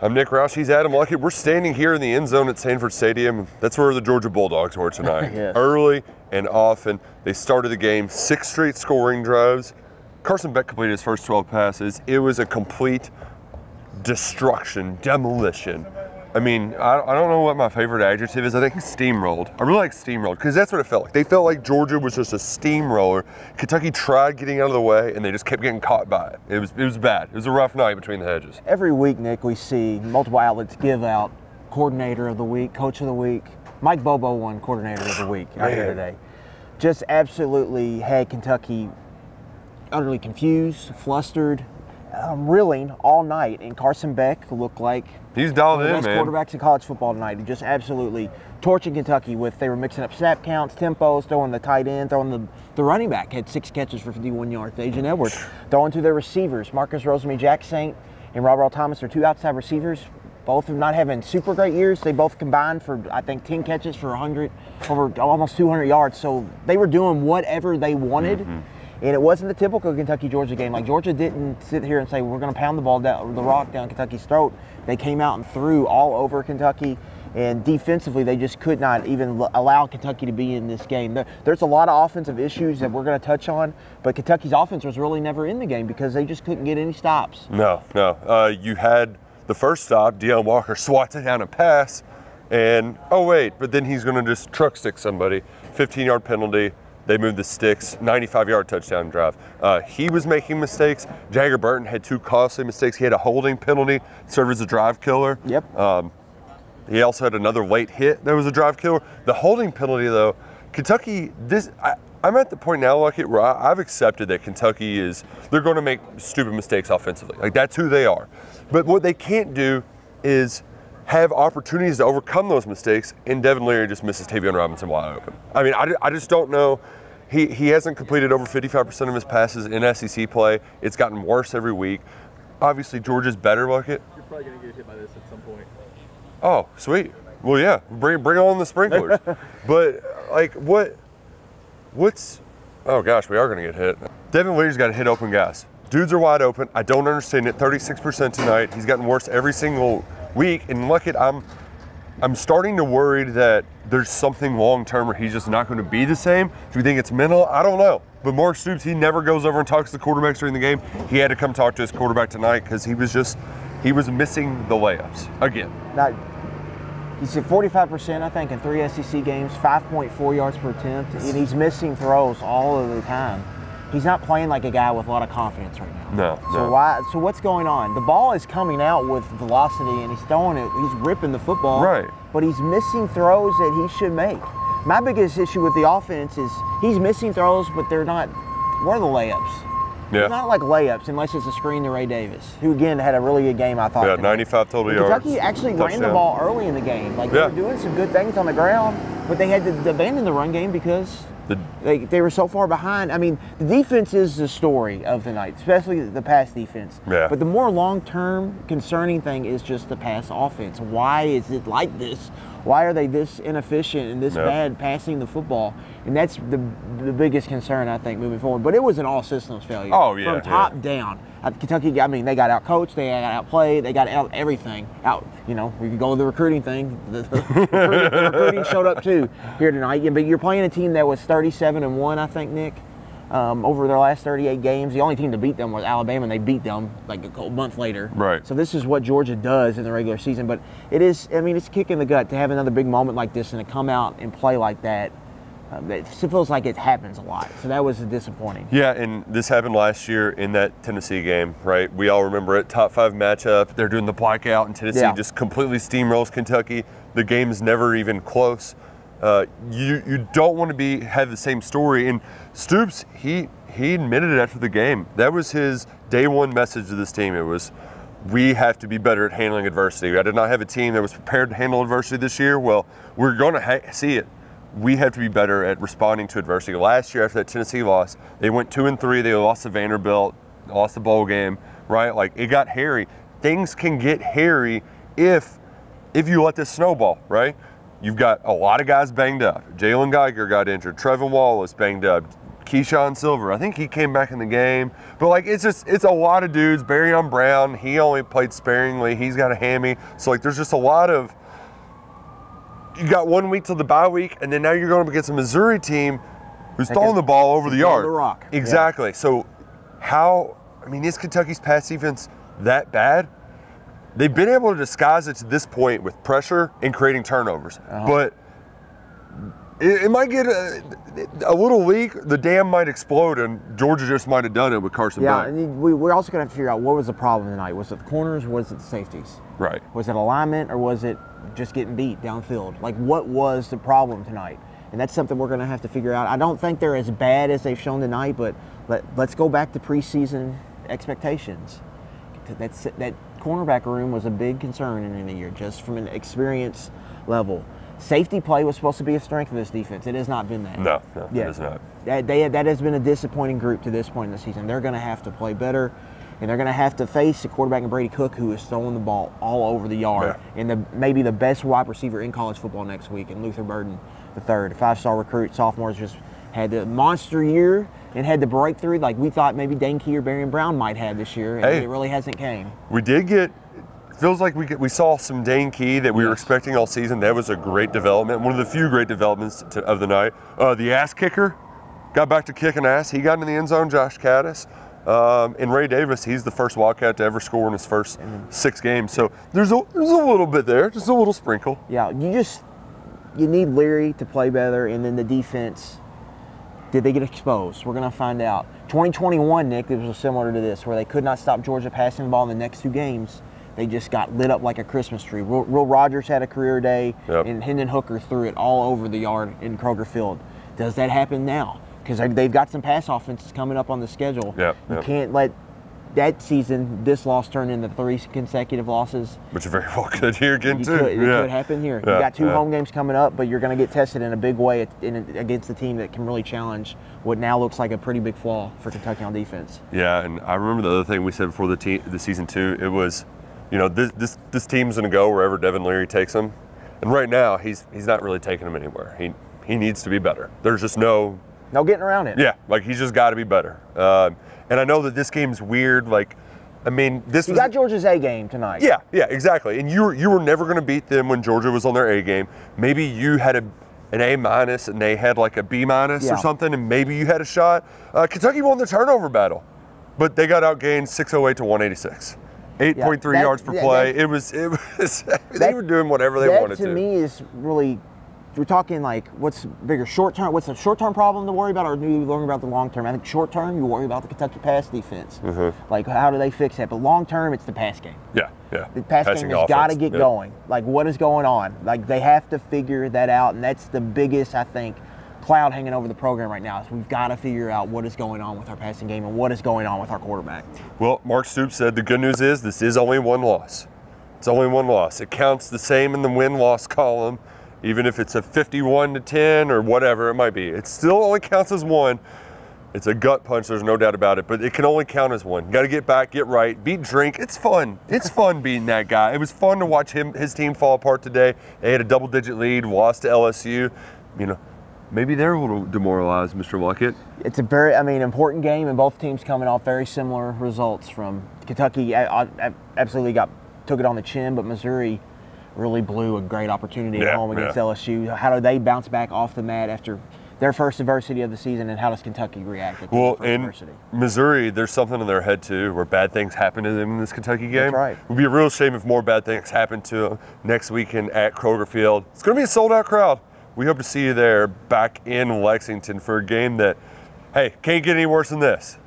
I'm Nick Roush. He's Adam Luckett. We're standing here in the end zone at Sanford Stadium. That's where the Georgia Bulldogs were tonight. Yeah. Early and often, they started the game, 6 straight scoring drives. Carson Beck completed his first 12 passes. It was a complete destruction, demolition. I mean, I don't know what my favorite adjective is. I think steamrolled. I really like steamrolled because that's what it felt like. They felt like Georgia was just a steamroller. Kentucky tried getting out of the way, and they just kept getting caught by it. It was bad. It was a rough night between the hedges. Every week, Nick, we see multiple outlets give out coordinator of the week, coach of the week. Mike Bobo won coordinator of the week out here today. Just absolutely had Kentucky utterly confused, flustered, reeling all night, and Carson Beck looked like he's dialed in, man. Quarterbacks in college football tonight. He just absolutely torching Kentucky with, they were mixing up snap counts, tempos, throwing the tight end, throwing the running back, had 6 catches for 51 yards. Agent Edwards throwing to their receivers. Marcus Rosemy, Jack Saint, and Robert L. Thomas are 2 outside receivers. Both of not having super great years. They both combined for, I think, 10 catches for 100, over almost 200 yards. So they were doing whatever they wanted. And it wasn't the typical Kentucky-Georgia game. Like, Georgia didn't sit here and say, we're going to pound the ball down, the rock down Kentucky's throat. They came out and threw all over Kentucky. And defensively, they just could not even allow Kentucky to be in this game. There's a lot of offensive issues that we're going to touch on, but Kentucky's offense was really never in the game because they just couldn't get any stops. No. You had the first stop, Deion Walker swats it down a pass, and oh wait, but then he's going to just truck stick somebody. 15-yard penalty. They moved the sticks, 95-yard touchdown drive. He was making mistakes. Jagger Burton had 2 costly mistakes. He had a holding penalty, served as a drive killer. Yep. He also had another late hit that was a drive killer. The holding penalty, though, Kentucky, I'm at the point now, Luckett, where I've accepted that Kentucky they're going to make stupid mistakes offensively. Like, that's who they are. But what they can't do is have opportunities to overcome those mistakes, and Devin Leary just misses Tavion Robinson wide open. I mean, I just don't know. He hasn't completed over 55% of his passes in SEC play. It's gotten worse every week. Obviously, Georgia's better, Luckett. You're probably going to get hit by this at some point. Oh, sweet. Well, yeah, bring on the sprinklers. But, like, what's – oh, gosh, we are going to get hit. Devin Leary's got to hit open guys. Dudes are wide open. I don't understand it. 36% tonight. He's gotten worse every single week. And Luckett, I'm starting to worry that there's something long-term where he's just not going to be the same. Do we think it's mental? I don't know. But Mark Stoops, he never goes over and talks to the quarterbacks during the game. He had to come talk to his quarterback tonight because he was missing the layups again. Now, he's at 45%, I think, in 3 SEC games, 5.4 yards per attempt, and he's missing throws all of the time. He's not playing like a guy with a lot of confidence right now. No. So what's going on? The ball is coming out with velocity, and he's throwing it. He's ripping the football. Right. But he's missing throws that he should make. My biggest issue with the offense is he's missing throws, but they're not. Where are the layups? Yeah. It's not like layups unless it's a screen to Ray Davis, who again had a really good game, I thought. Yeah, 95 total yards. Kentucky actually ran the ball early in the game. Like, they were doing some good things on the ground, but they had to abandon the run game because they were so far behind. I mean, the defense is the story of the night, especially the pass defense. Yeah. But the more long-term concerning thing is just the pass offense. Why is it like this? Why are they this inefficient and this bad passing the football? And that's the biggest concern, I think, moving forward. But it was an all-systems failure. Oh, yeah. From top down. Kentucky, I mean, they got out-coached, they got outplayed, they got out everything. We could go with the recruiting thing. The recruiting showed up, too, here tonight. But you're playing a team that was 37-1, I think, Nick, over their last 38 games. The only team to beat them was Alabama, and they beat them like a month later. Right. So this is what Georgia does in the regular season. But it is, I mean, it's a kick in the gut to have another big moment like this and to come out and play like that. It feels like it happens a lot, so that was disappointing. Yeah, and this happened last year in that Tennessee game, right? We all remember it, top 5 matchup. They're doing the blackout, and Tennessee just completely steamrolls Kentucky. The game's never even close. You don't want to have the same story. And Stoops, he admitted it after the game. That was his day one message to this team. It was, we have to be better at handling adversity. I did not have a team that was prepared to handle adversity this year. Well, we're going to see it. We have to be better at responding to adversity. Last year, after that Tennessee loss, they went 2-3. They lost to Vanderbilt, lost the bowl game, right? Like, it got hairy. Things can get hairy if you let this snowball, right? You've got a lot of guys banged up. Jalen Geiger got injured. Trevin Wallace banged up. Keyshawn Silver. I think he came back in the game. But, like, it's a lot of dudes. Barryon Brown, he only played sparingly. He's got a hammy. So, like, there's just a lot of – you got 1 week till the bye week, and then now you're going up against a Missouri team who's throwing the ball over the yard. The rock. Exactly. Yeah. So, is Kentucky's pass defense that bad? They've been able to disguise it to this point with pressure and creating turnovers. But it might get a little leak. The dam might explode, and Georgia just might have done it with Carson Beck. Yeah, and we're also going to have to figure out what was the problem tonight. Was it the corners or was it the safeties? Right. Was it alignment or was it just getting beat downfield? Like, what was the problem tonight? And that's something we're going to have to figure out. I don't think they're as bad as they've shown tonight, but let's go back to preseason expectations. That cornerback room was a big concern in the year, just from an experience level. Safety play was supposed to be a strength of this defense. It has not been that. No, it is not. That has been a disappointing group to this point in the season. They're going to have to play better, and they're going to have to face a quarterback in Brady Cook who is throwing the ball all over the yard, and maybe the best wide receiver in college football next week, and Luther Burden III, a five-star recruit, sophomore, just had the monster year and had the breakthrough like we thought maybe Dane Key or Barryon Brown might have this year, and it really hasn't came. We did get – feels like we saw some Dane Key that we were expecting all season. That was a great development, one of the few great developments of the night. The ass kicker got back to kicking ass. He got into the end zone, Josh Caddis. And Ray Davis, he's the first Wildcat to ever score in his first 6 games. So there's a little bit there, just a little sprinkle. Yeah, you need Leary to play better, and then the defense. Did they get exposed? We're going to find out. 2021, Nick, it was similar to this, where they could not stop Georgia passing the ball in the next 2 games. They just got lit up like a Christmas tree. Will Rogers had a career day, and Hendon Hooker threw it all over the yard in Kroger Field. Does that happen now? Because they've got some pass offenses coming up on the schedule. You can't let that season, this loss turn into 3 consecutive losses. Which very well could here again, too. It could happen here. You got 2 home games coming up, but you're going to get tested in a big way against a team that can really challenge what now looks like a pretty big flaw for Kentucky on defense. Yeah, and I remember the other thing we said before the season, too. It was, this team's going to go wherever Devin Leary takes them. And right now, he's not really taking them anywhere. He needs to be better. There's just no getting around it. Yeah, like he's just got to be better. And I know that this game's weird. Like, I mean, you got Georgia's A game tonight. Yeah, exactly. And you were never going to beat them when Georgia was on their A game. Maybe you had an A- and they had like a B- or something, and maybe you had a shot. Kentucky won the turnover battle, but they got outgained 608 to 186. 8.3 yards per play. It was they were doing whatever they wanted to. That to me is really. We're talking like what's bigger, short term? What's a short term problem to worry about, or do you learn about the long term? I think short term you worry about the Kentucky pass defense. Like how do they fix that? But long term it's the pass game. Yeah. The pass game has got to get going. Like what is going on? Like they have to figure that out, and that's the biggest I think cloud hanging over the program right now. Is we've got to figure out what is going on with our passing game and what is going on with our quarterback. Well, Mark Stoops said the good news is this is only 1 loss. It's only 1 loss. It counts the same in the win-loss column. Even if it's a 51-10 or whatever it might be, it still only counts as 1. It's a gut punch, there's no doubt about it, but it can only count as 1. Got to get back, get right, beat Drink. It's fun. It's fun beating that guy. It was fun to watch his team fall apart today. They had a double-digit lead, lost to LSU. Maybe they're a little demoralized, Mr. Luckett. It's a very, important game, and both teams coming off very similar results from Kentucky. Absolutely took it on the chin, but Missouri really blew a great opportunity at home against LSU. How do they bounce back off the mat after their first adversity of the season, and how does Kentucky react? Well, in Missouri, there's something in their head, too, where bad things happen to them in this Kentucky game. That's right. It would be a real shame if more bad things happen to them next weekend at Kroger Field. It's going to be a sold-out crowd. We hope to see you there back in Lexington for a game that, hey, can't get any worse than this.